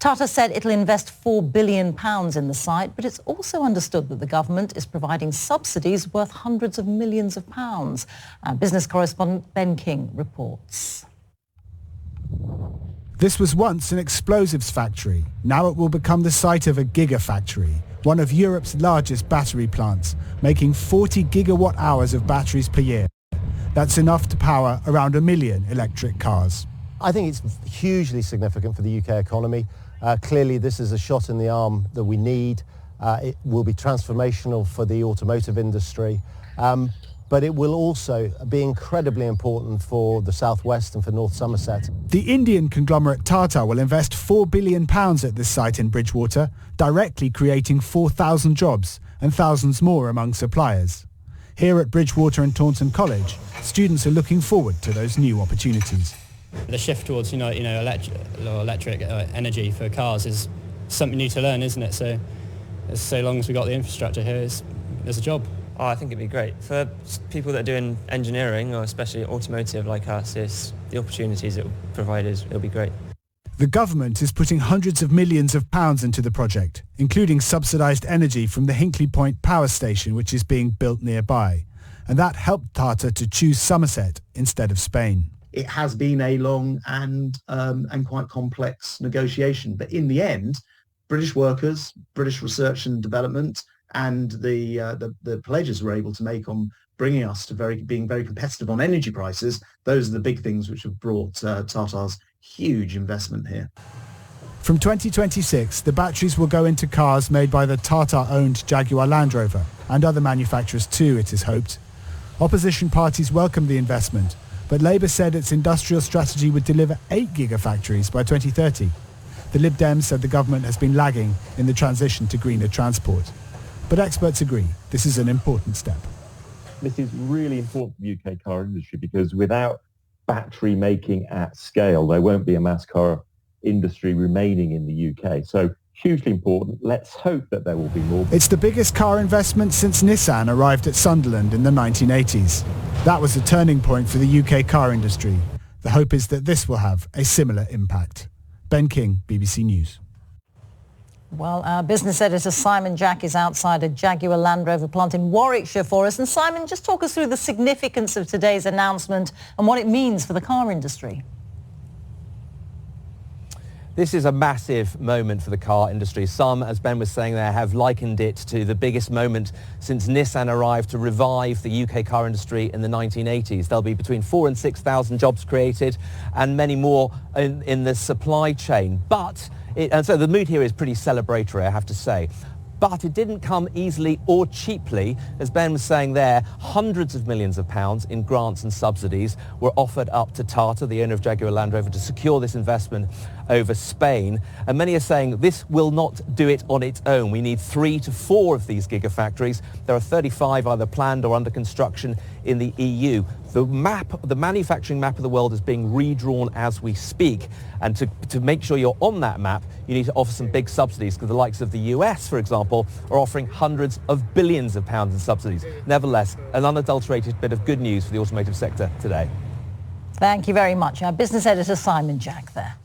Tata said it'll invest £4 billion in the site, but it's also understood that the government is providing subsidies worth hundreds of millions of pounds. Business correspondent Ben King reports. This was once an explosives factory. Now it will become the site of a gigafactory, one of Europe's largest battery plants, making 40 gigawatt hours of batteries per year. That's enough to power around 1 million electric cars. I think it's hugely significant for the UK economy. Clearly this is a shot in the arm that we need. It will be transformational for the automotive industry, but it will also be incredibly important for the southwest and for North Somerset. The Indian conglomerate Tata will invest £4 billion at this site in Bridgwater, directly creating 4,000 jobs and thousands more among suppliers. Here at Bridgwater and Taunton College, students are looking forward to those new opportunities. The shift towards electric energy for cars is something new to learn, isn't it? So long as we've got the infrastructure here, there's a job. Oh, I think it'd be great. For people that are doing engineering, or especially automotive like us, the opportunities it will provide it'll be great. The government is putting hundreds of millions of pounds into the project, including subsidised energy from the Hinkley Point power station, which is being built nearby. And that helped Tata to choose Somerset instead of Spain. It has been a long and quite complex negotiation, but in the end, British workers, British research and development, and the pledges we're able to make on bringing us to being very competitive on energy prices, those are the big things which have brought Tata's huge investment here. From 2026, the batteries will go into cars made by the Tata-owned Jaguar Land Rover and other manufacturers too, it is hoped. Opposition parties welcomed the investment, but Labour said its industrial strategy would deliver 8 gigafactories by 2030. The Lib Dems said the government has been lagging in the transition to greener transport. But experts agree this is an important step. This is really important for the UK car industry because without battery making at scale, there won't be a mass car industry remaining in the UK. So hugely important. Let's hope that there will be more. It's the biggest car investment since Nissan arrived at Sunderland in the 1980s. That was a turning point for the UK car industry. The hope is that this will have a similar impact. Ben King, BBC News. Well, our business editor Simon Jack is outside a Jaguar Land Rover plant in Warwickshire for us. And Simon, just talk us through the significance of today's announcement and what it means for the car industry. This is a massive moment for the car industry. Some, as Ben was saying there, have likened it to the biggest moment since Nissan arrived to revive the UK car industry in the 1980s. There'll be between 4,000 and 6,000 jobs created and many more in the supply chain. And so the mood here is pretty celebratory, I have to say. But it didn't come easily or cheaply. As Ben was saying there, hundreds of millions of pounds in grants and subsidies were offered up to Tata, the owner of Jaguar Land Rover, to secure this investment over Spain. And many are saying this will not do it on its own. We need 3 to 4 of these gigafactories. There are 35 either planned or under construction in the EU. The manufacturing map of the world is being redrawn as we speak. And to make sure you're on that map, you need to offer some big subsidies, because the likes of the US, for example, are offering hundreds of billions of pounds in subsidies. Nevertheless, an unadulterated bit of good news for the automotive sector today. Thank you very much. Our business editor Simon Jack there.